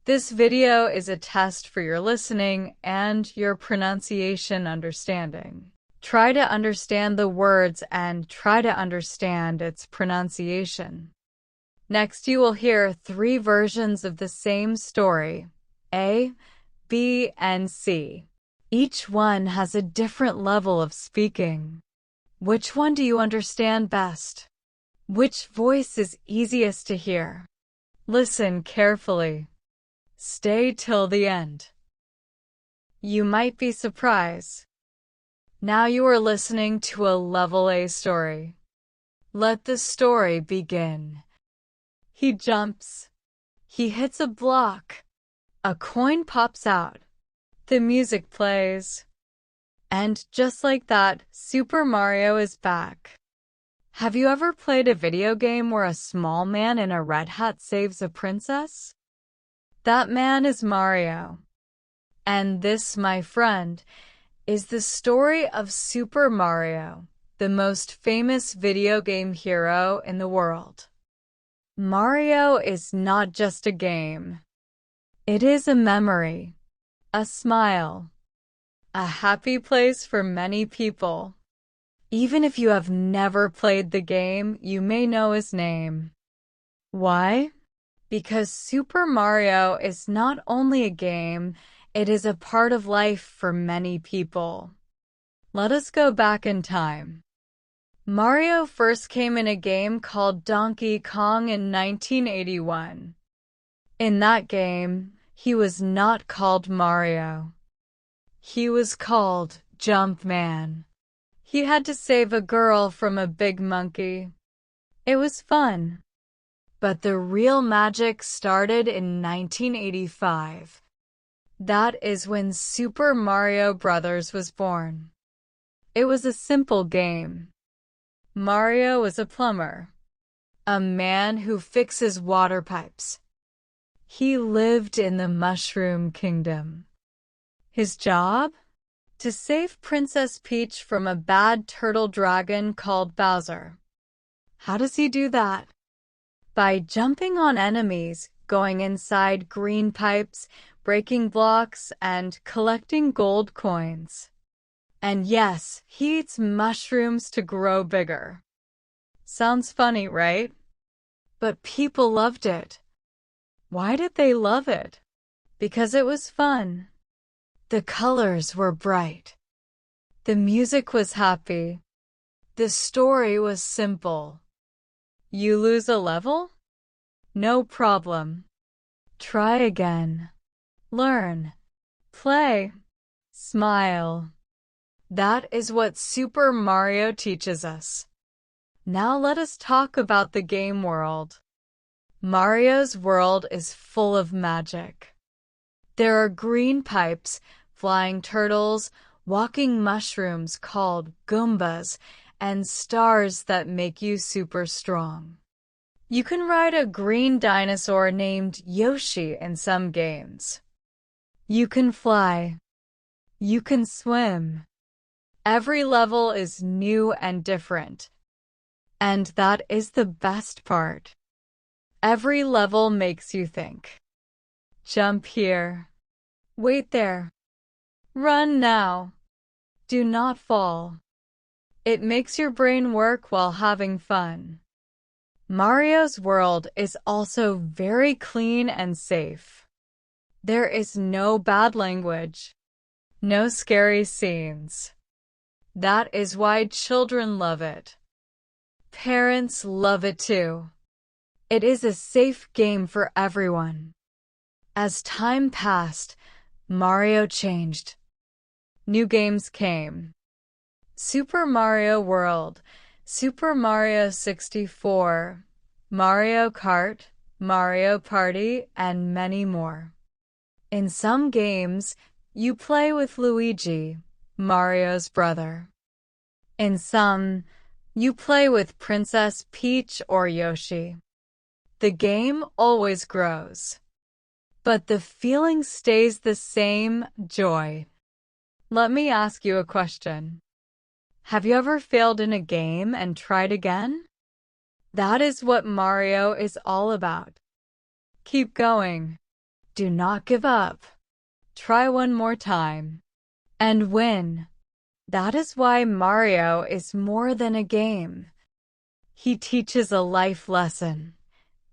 This video is a test for your listening and your pronunciation understanding. Try to understand the words and try to understand its pronunciation. Next, you will hear 3 versions of the same story, A, B, and C. Each one has a different level of speaking. Which one do you understand best? Which voice is easiest to hear? Listen carefully. Stay till the end. You might be surprised. Now you are listening to a level A story. Let the story begin. He jumps. He hits a block. A coin pops out. The music plays. And just like that, Super Mario is back. Have you ever played a video game where a small man in a red hat saves a princess? That man is Mario. And this, my friend, is the story of Super Mario, the most famous video game hero in the world. Mario is not just a game. It is a memory, a smile, a happy place for many people. Even if you have never played the game, you may know his name. Why? Because Super Mario is not only a game, it is a part of life for many people. Let us go back in time. Mario first came in a game called Donkey Kong in 1981. In that game, he was not called Mario. He was called Jumpman. He had to save a girl from a big monkey. It was fun. But the real magic started in 1985. That is when Super Mario Bros. Was born. It was a simple game. Mario was a plumber, a man who fixes water pipes. He lived in the Mushroom Kingdom. His job? To save Princess Peach from a bad turtle dragon called Bowser. How does he do that? By jumping on enemies, going inside green pipes, breaking blocks, and collecting gold coins. And yes, he eats mushrooms to grow bigger. Sounds funny, right? But people loved it. Why did they love it? Because it was fun. The colors were bright. The music was happy. The story was simple. You lose a level? No problem. Try again. Learn. Play. Smile. That is what Super Mario teaches us. Now let us talk about the game world. Mario's world is full of magic. There are green pipes, flying turtles, walking mushrooms called Goombas, and stars that make you super strong. You can ride a green dinosaur named Yoshi in some games. You can fly. You can swim. Every level is new and different. And that is the best part. Every level makes you think. Jump here. Wait there. Run now. Do not fall. It makes your brain work while having fun. Mario's world is also very clean and safe. There is no bad language. No scary scenes. That is why children love it. Parents love it too. It is a safe game for everyone. As time passed, Mario changed. New games came. Super Mario World, Super Mario 64, Mario Kart, Mario Party, and many more. In some games, you play with Luigi, Mario's brother. In some, you play with Princess Peach or Yoshi. The game always grows. But the feeling stays the same, joy. Let me ask you a question. Have you ever failed in a game and tried again? That is what Mario is all about. Keep going. Do not give up. Try one more time and win. That is why Mario is more than a game. He teaches a life lesson.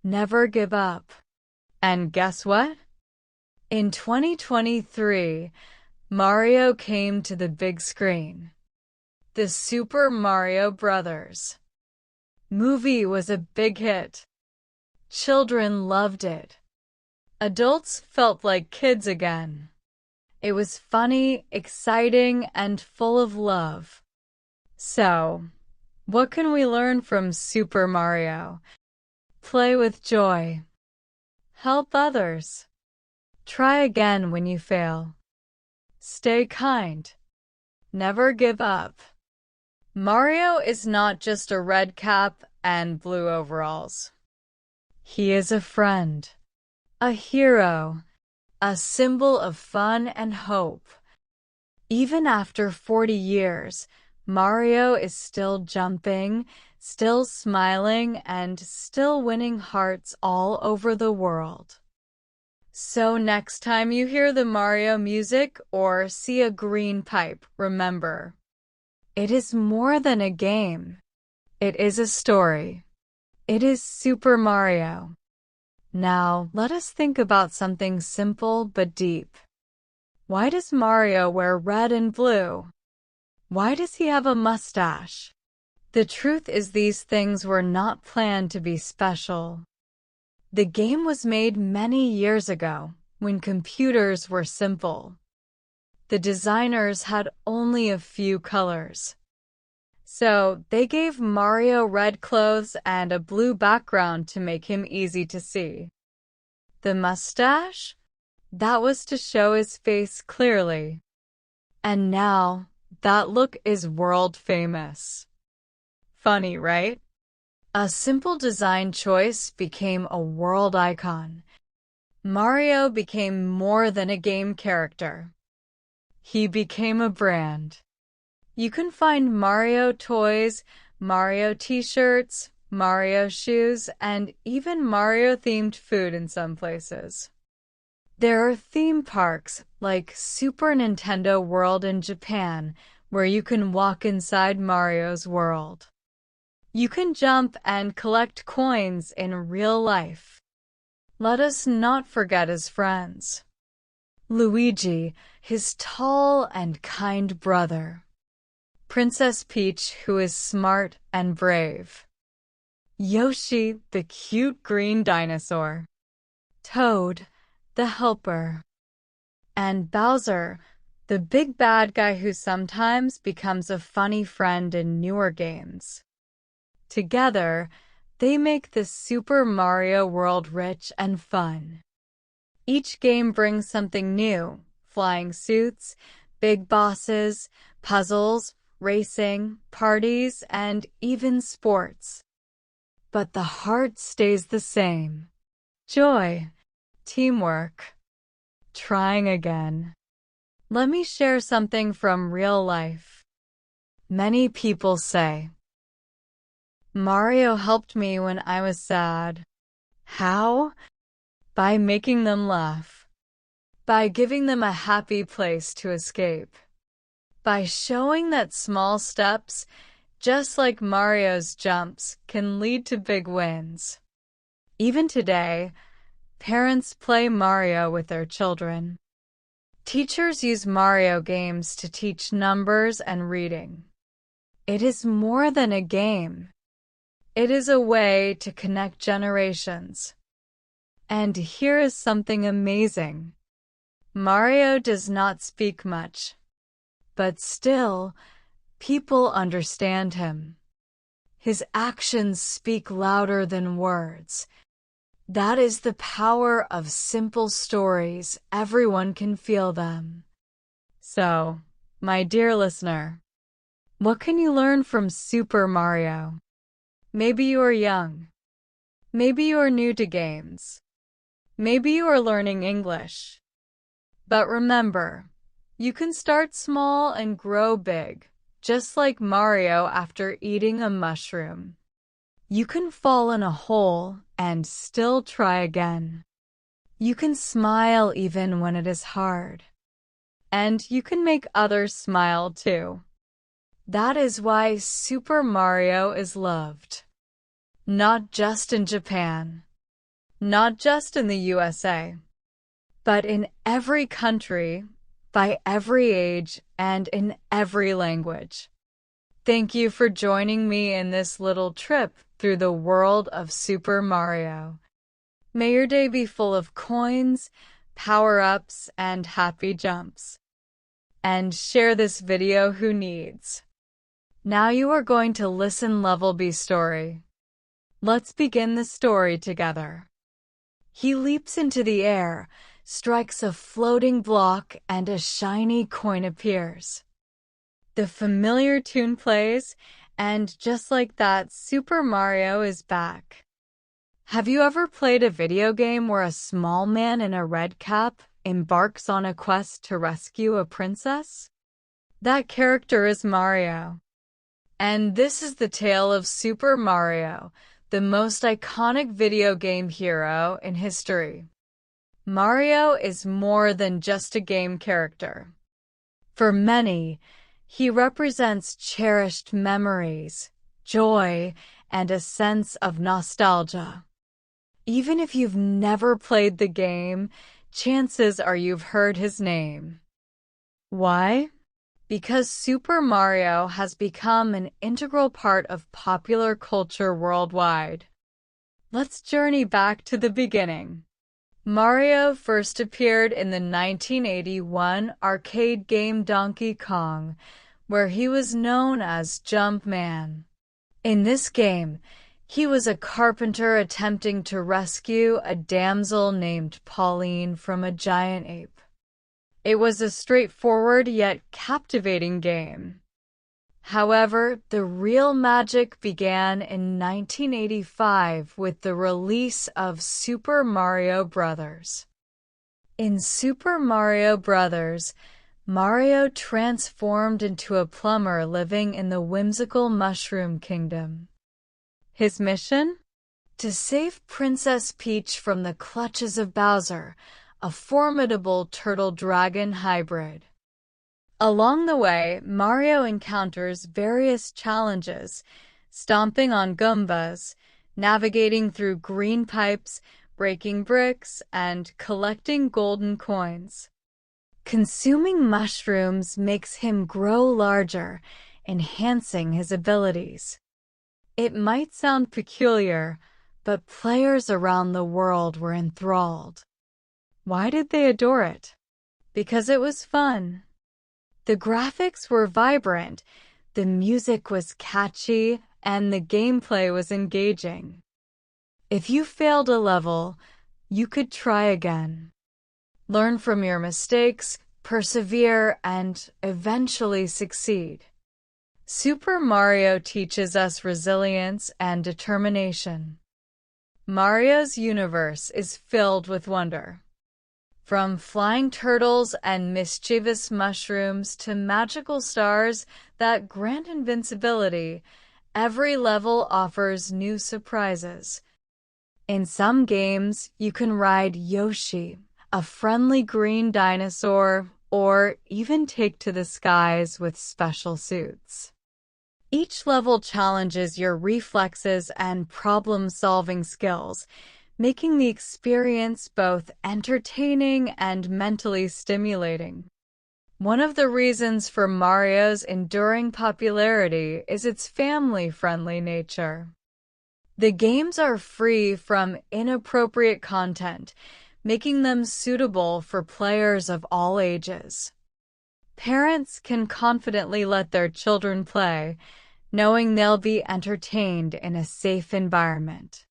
Never give up. And guess what? In 2023, Mario came to the big screen. The Super Mario Bros. Movie was a big hit. Children loved it. Adults felt like kids again. It was funny, exciting, and full of love. So, what can we learn from Super Mario? Play with joy. Help others. Try again when you fail. Stay kind. Never give up. Mario is not just a red cap and blue overalls. He is a friend, a hero, a symbol of fun and hope. Even after 40 years, Mario is still jumping, still smiling, and still winning hearts all over the world. So next time you hear the Mario music or see a green pipe, remember, it is more than a game. It is a story. It is Super Mario. Now, let us think about something simple but deep. Why does Mario wear red and blue? Why does he have a mustache? The truth is these things were not planned to be special. The game was made many years ago, when computers were simple. The designers had only a few colors. So, they gave Mario red clothes and a blue background to make him easy to see. The mustache? That was to show his face clearly. And now, that look is world famous. Funny, right? A simple design choice became a world icon. Mario became more than a game character. He became a brand. You can find Mario toys, Mario t-shirts, Mario shoes, and even Mario-themed food in some places. There are theme parks like Super Nintendo World in Japan, where you can walk inside Mario's world. You can jump and collect coins in real life. Let us not forget his friends. Luigi, his tall and kind brother. Princess Peach, who is smart and brave. Yoshi, the cute green dinosaur. Toad, the helper. And Bowser, the big bad guy who sometimes becomes a funny friend in newer games. Together, they make the Super Mario world rich and fun. Each game brings something new: flying suits, big bosses, puzzles, racing, parties, and even sports. But the heart stays the same. Joy, teamwork, trying again. Let me share something from real life. Many people say, Mario helped me when I was sad. How? By making them laugh. By giving them a happy place to escape. By showing that small steps, just like Mario's jumps, can lead to big wins. Even today, parents play Mario with their children. Teachers use Mario games to teach numbers and reading. It is more than a game. It is a way to connect generations. And here is something amazing. Mario does not speak much, but still, people understand him. His actions speak louder than words. That is the power of simple stories. Everyone can feel them. So, my dear listener, what can you learn from Super Mario? Maybe you are young. Maybe you are new to games. Maybe you are learning English. But remember, you can start small and grow big, just like Mario after eating a mushroom. You can fall in a hole and still try again. You can smile even when it is hard. And you can make others smile too. That is why Super Mario is loved. Not just in Japan, not just in the USA, but in every country, by every age, and in every language. Thank you for joining me in this little trip through the world of Super Mario. May your day be full of coins, power-ups, and happy jumps. And share this video who needs. Now you are going to listen Level B story. Let's begin the story together. He leaps into the air, strikes a floating block, and a shiny coin appears. The familiar tune plays, and just like that, Super Mario is back. Have you ever played a video game where a small man in a red cap embarks on a quest to rescue a princess? That character is Mario. And this is the tale of Super Mario, the most iconic video game hero in history. Mario is more than just a game character. For many, he represents cherished memories, joy, and a sense of nostalgia. Even if you've never played the game, chances are you've heard his name. Why? Because Super Mario has become an integral part of popular culture worldwide. Let's journey back to the beginning. Mario first appeared in the 1981 arcade game Donkey Kong, where he was known as Jumpman. In this game, he was a carpenter attempting to rescue a damsel named Pauline from a giant ape. It was a straightforward yet captivating game. However, the real magic began in 1985 with the release of Super Mario Bros. In Super Mario Bros., Mario transformed into a plumber living in the whimsical Mushroom Kingdom. His mission? To save Princess Peach from the clutches of Bowser, a formidable turtle-dragon hybrid. Along the way, Mario encounters various challenges, stomping on Goombas, navigating through green pipes, breaking bricks, and collecting golden coins. Consuming mushrooms makes him grow larger, enhancing his abilities. It might sound peculiar, but players around the world were enthralled. Why did they adore it? Because it was fun. The graphics were vibrant, the music was catchy, and the gameplay was engaging. If you failed a level, you could try again. Learn from your mistakes, persevere, and eventually succeed. Super Mario teaches us resilience and determination. Mario's universe is filled with wonder. From flying turtles and mischievous mushrooms to magical stars that grant invincibility, every level offers new surprises. In some games, you can ride Yoshi, a friendly green dinosaur, or even take to the skies with special suits. Each level challenges your reflexes and problem-solving skills, making the experience both entertaining and mentally stimulating. One of the reasons for Mario's enduring popularity is its family-friendly nature. The games are free from inappropriate content, making them suitable for players of all ages. Parents can confidently let their children play, knowing they'll be entertained in a safe environment.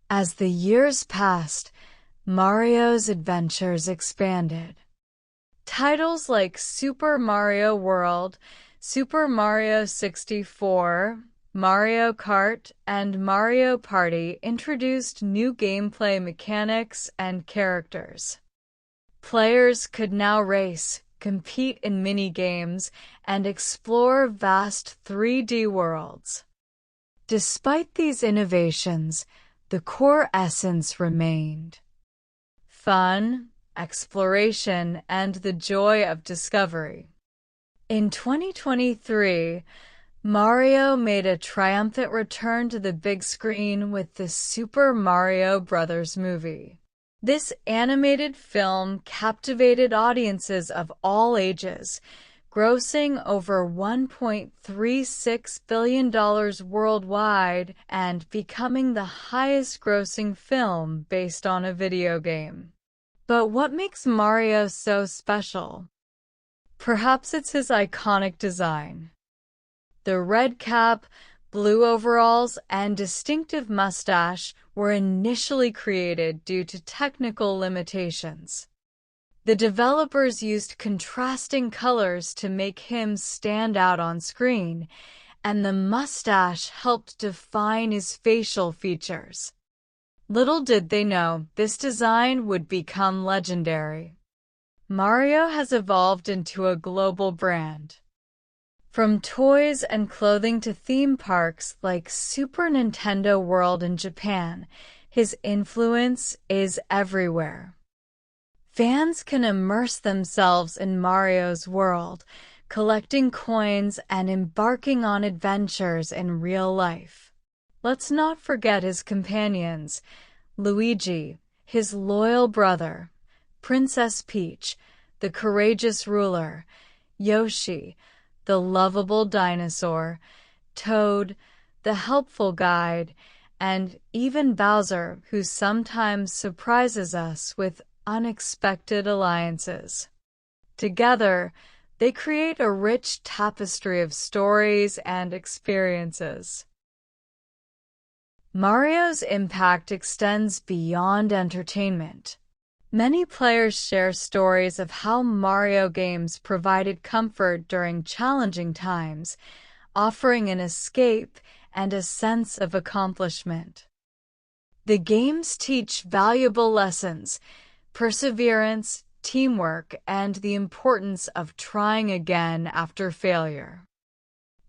As the years passed, Mario's adventures expanded. Titles like Super Mario World, Super Mario 64, Mario Kart, and Mario Party introduced new gameplay mechanics and characters. Players could now race, compete in mini-games, and explore vast 3D worlds. Despite these innovations, the core essence remained. fun, exploration, and the joy of discovery. In 2023, Mario made a triumphant return to the big screen with the Super Mario Bros. Movie. This animated film captivated audiences of all ages, grossing over $1.36 billion worldwide and becoming the highest-grossing film based on a video game. But what makes Mario so special? Perhaps it's his iconic design. The red cap, blue overalls, and distinctive mustache were initially created due to technical limitations. The developers used contrasting colors to make him stand out on screen, and the mustache helped define his facial features. Little did they know this design would become legendary. Mario has evolved into a global brand. From toys and clothing to theme parks like Super Nintendo World in Japan, his influence is everywhere. Fans can immerse themselves in Mario's world, collecting coins and embarking on adventures in real life. Let's not forget his companions, Luigi, his loyal brother, Princess Peach, the courageous ruler, Yoshi, the lovable dinosaur, Toad, the helpful guide, and even Bowser, who sometimes surprises us with unexpected alliances. Together, they create a rich tapestry of stories and experiences. Mario's impact extends beyond entertainment. Many players share stories of how Mario games provided comfort during challenging times, offering an escape and a sense of accomplishment. The games teach valuable lessons, perseverance, teamwork, and the importance of trying again after failure.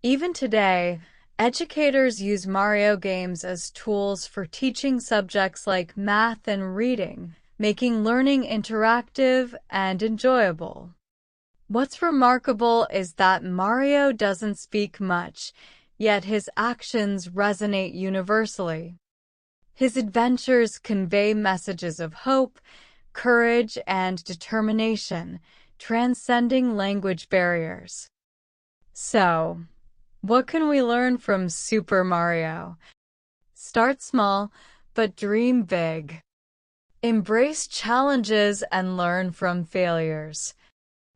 Even today, educators use Mario games as tools for teaching subjects like math and reading, making learning interactive and enjoyable. What's remarkable is that Mario doesn't speak much, yet his actions resonate universally. His adventures convey messages of hope, courage, and determination, transcending language barriers. So, what can we learn from Super Mario? Start small, but dream big. Embrace challenges and learn from failures.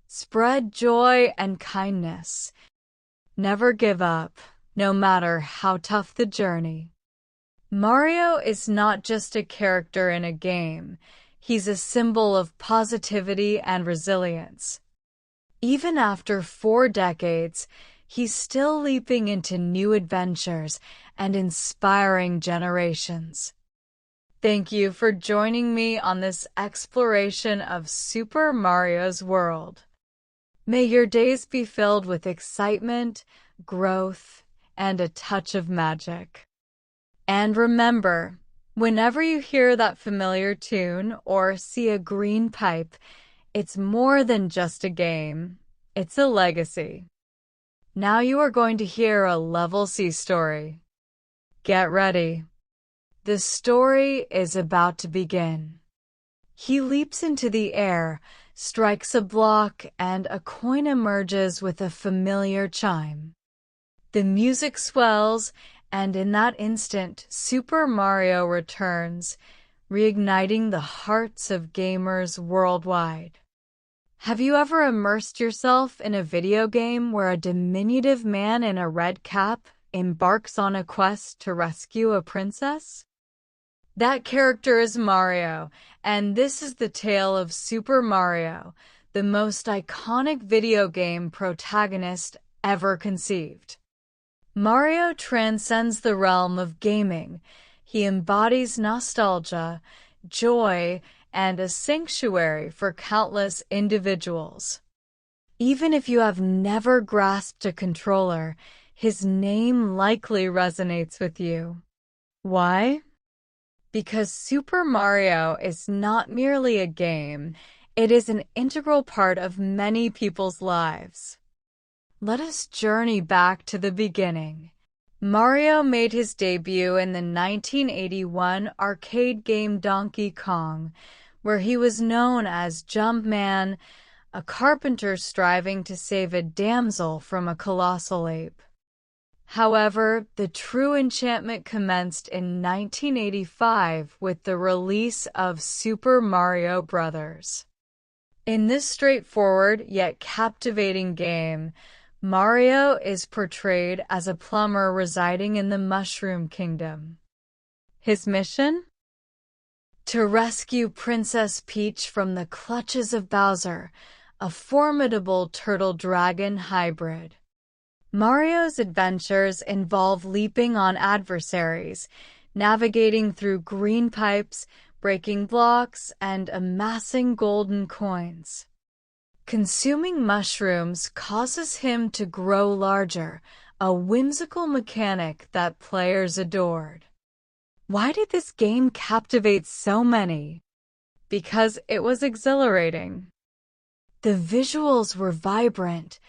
Spread joy and kindness. Never give up, no matter how tough the journey. Mario is not just a character in a game. He's a symbol of positivity and resilience. Even after 4 decades, he's still leaping into new adventures and inspiring generations. Thank you for joining me on this exploration of Super Mario's world. May your days be filled with excitement, growth, and a touch of magic. And remember, whenever you hear that familiar tune or see a green pipe, it's more than just a game. It's a legacy. Now you are going to hear a Level C story. Get ready. The story is about to begin. He leaps into the air, strikes a block, and a coin emerges with a familiar chime. The music swells, and in that instant, Super Mario returns, reigniting the hearts of gamers worldwide. Have you ever immersed yourself in a video game where a diminutive man in a red cap embarks on a quest to rescue a princess? That character is Mario, and this is the tale of Super Mario, the most iconic video game protagonist ever conceived. Mario transcends the realm of gaming. He embodies nostalgia, joy, and a sanctuary for countless individuals. Even if you have never grasped a controller, his name likely resonates with you. Why? Because Super Mario is not merely a game, it is an integral part of many people's lives. Let us journey back to the beginning. Mario made his debut in the 1981 arcade game Donkey Kong, where he was known as Jumpman, a carpenter striving to save a damsel from a colossal ape. However, the true enchantment commenced in 1985 with the release of Super Mario Bros. In this straightforward yet captivating game, Mario is portrayed as a plumber residing in the Mushroom Kingdom. His mission? To rescue Princess Peach from the clutches of Bowser, a formidable turtle-dragon hybrid. Mario's adventures involve leaping on adversaries, navigating through green pipes, breaking blocks, and amassing golden coins. Consuming mushrooms causes him to grow larger, a whimsical mechanic that players adored. Why did this game captivate so many? Because it was exhilarating. The visuals were vibrant,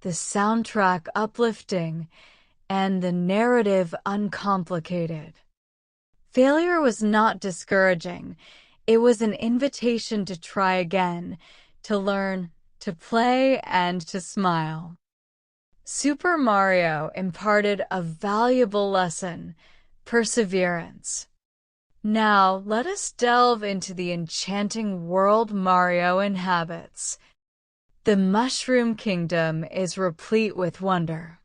the soundtrack uplifting, and the narrative uncomplicated. Failure was not discouraging. It was an invitation to try again, to learn, to play, and to smile. Super Mario imparted a valuable lesson: perseverance. Now, let us delve into the enchanting world Mario inhabits. The Mushroom Kingdom is replete with wonder.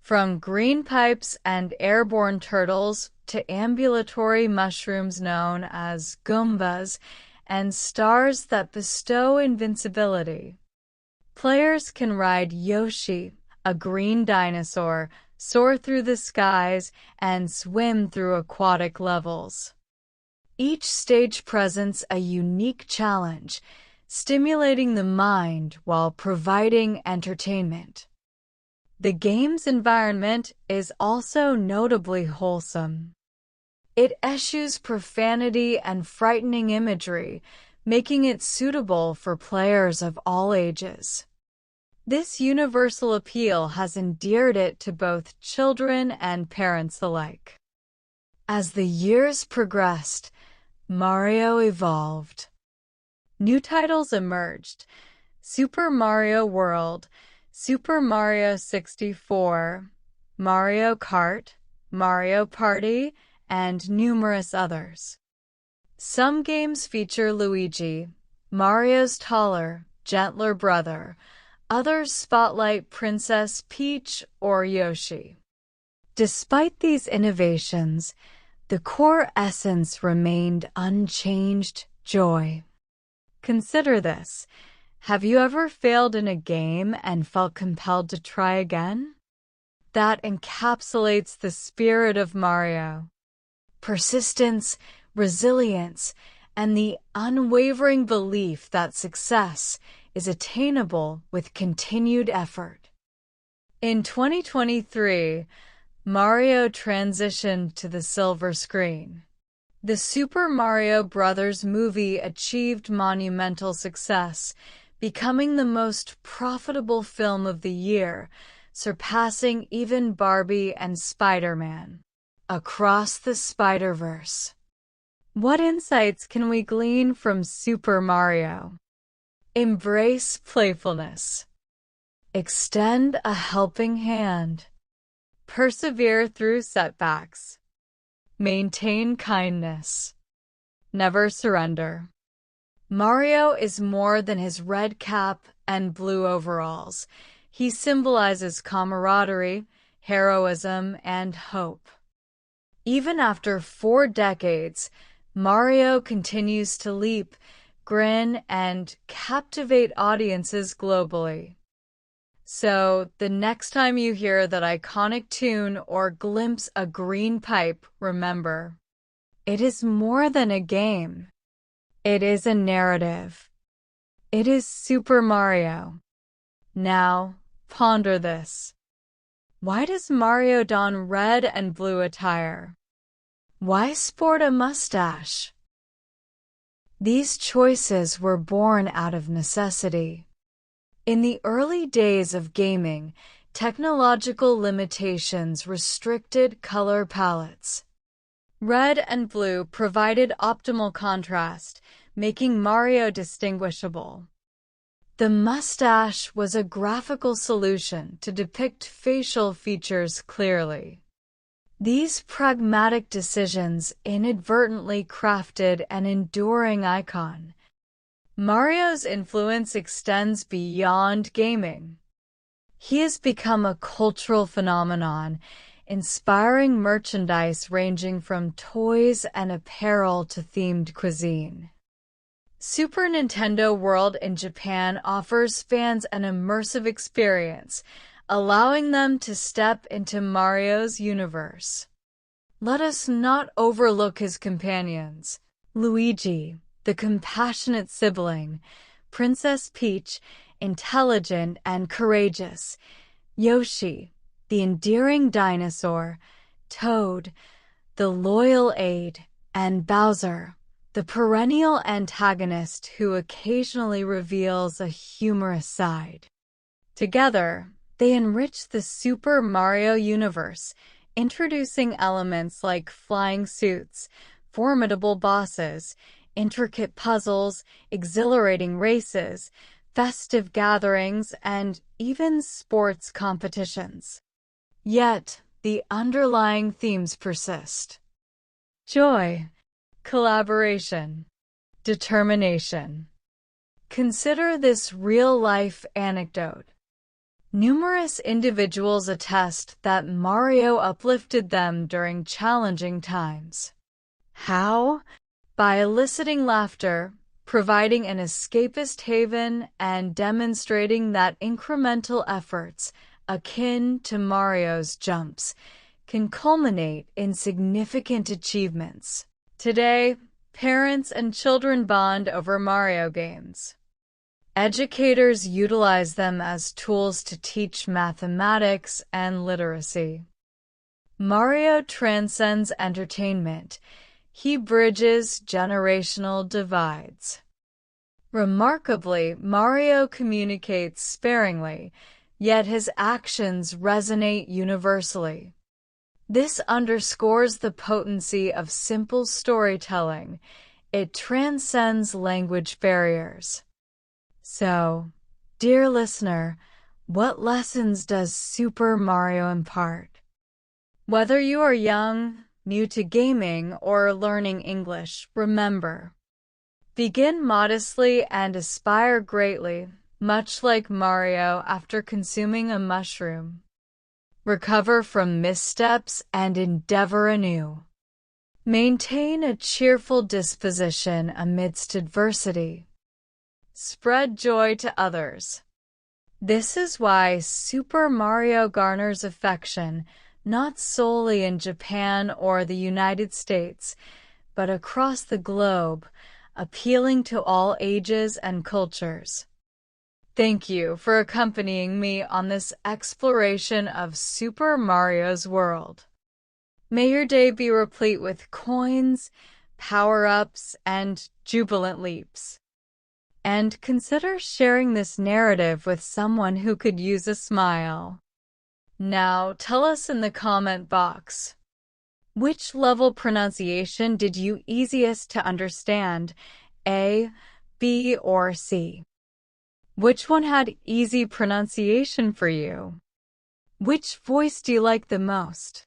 From green pipes and airborne turtles to ambulatory mushrooms known as Goombas and stars that bestow invincibility. Players can ride Yoshi, a green dinosaur, soar through the skies, and swim through aquatic levels. Each stage presents a unique challenge, stimulating the mind while providing entertainment. The game's environment is also notably wholesome. It eschews profanity and frightening imagery, making it suitable for players of all ages. This universal appeal has endeared it to both children and parents alike. As the years progressed, Mario evolved. New titles emerged: Super Mario World, Super Mario 64, Mario Kart, Mario Party, and numerous others. Some games feature Luigi, Mario's taller, gentler brother. Others spotlight Princess Peach or Yoshi. Despite these innovations, the core essence remained unchanged: joy. Consider this. Have you ever failed in a game and felt compelled to try again? That encapsulates the spirit of Mario. Persistence, resilience, and the unwavering belief that success is attainable with continued effort. In 2023, Mario transitioned to the silver screen. The Super Mario Bros. Movie achieved monumental success, becoming the most profitable film of the year, surpassing even Barbie and Spider-Man. Across the Spider-Verse. What insights can we glean from Super Mario? Embrace playfulness. Extend a helping hand. Persevere through setbacks. Maintain kindness. Never surrender. Mario is more than his red cap and blue overalls. He symbolizes camaraderie, heroism, and hope. Even after 4 decades, Mario continues to leap, grin, and captivate audiences globally. So, the next time you hear that iconic tune or glimpse a green pipe, remember, it is more than a game. It is a narrative. It is Super Mario. Now, ponder this. Why does Mario don red and blue attire? Why sport a mustache? These choices were born out of necessity. In the early days of gaming, technological limitations restricted color palettes. Red and blue provided optimal contrast, making Mario distinguishable. The mustache was a graphical solution to depict facial features clearly. These pragmatic decisions inadvertently crafted an enduring icon. Mario's influence extends beyond gaming. He has become a cultural phenomenon, inspiring merchandise ranging from toys and apparel to themed cuisine. Super Nintendo World in Japan offers fans an immersive experience, allowing them to step into Mario's universe. Let us not overlook his companions. Luigi, the compassionate sibling; Princess Peach, intelligent and courageous; Yoshi, the endearing dinosaur; Toad, the loyal aide; and Bowser, the perennial antagonist who occasionally reveals a humorous side. Together, they enrich the Super Mario universe, introducing elements like flying suits, formidable bosses, intricate puzzles, exhilarating races, festive gatherings, and even sports competitions. Yet, the underlying themes persist: joy, collaboration, determination. Consider this real-life anecdote. Numerous individuals attest that Mario uplifted them during challenging times. How? By eliciting laughter, providing an escapist haven, and demonstrating that incremental efforts, akin to Mario's jumps, can culminate in significant achievements. Today, parents and children bond over Mario games. Educators utilize them as tools to teach mathematics and literacy. Mario transcends entertainment. He bridges generational divides. Remarkably, Mario communicates sparingly, yet his actions resonate universally. This underscores the potency of simple storytelling. It transcends language barriers. So, dear listener, what lessons does Super Mario impart? Whether you are young, new to gaming, or learning English, remember: begin modestly and aspire greatly, much like Mario after consuming a mushroom. Recover from missteps and endeavor anew. Maintain a cheerful disposition amidst adversity. Spread joy to others. This is why Super Mario garners affection not solely in Japan or the United States, but across the globe, appealing to all ages and cultures. Thank you for accompanying me on this exploration of Super Mario's world. May your day be replete with coins, power-ups, and jubilant leaps. And consider sharing this narrative with someone who could use a smile. Now, tell us in the comment box, which level pronunciation did you easiest to understand, A, B, or C? Which one had easy pronunciation for you? Which voice do you like the most?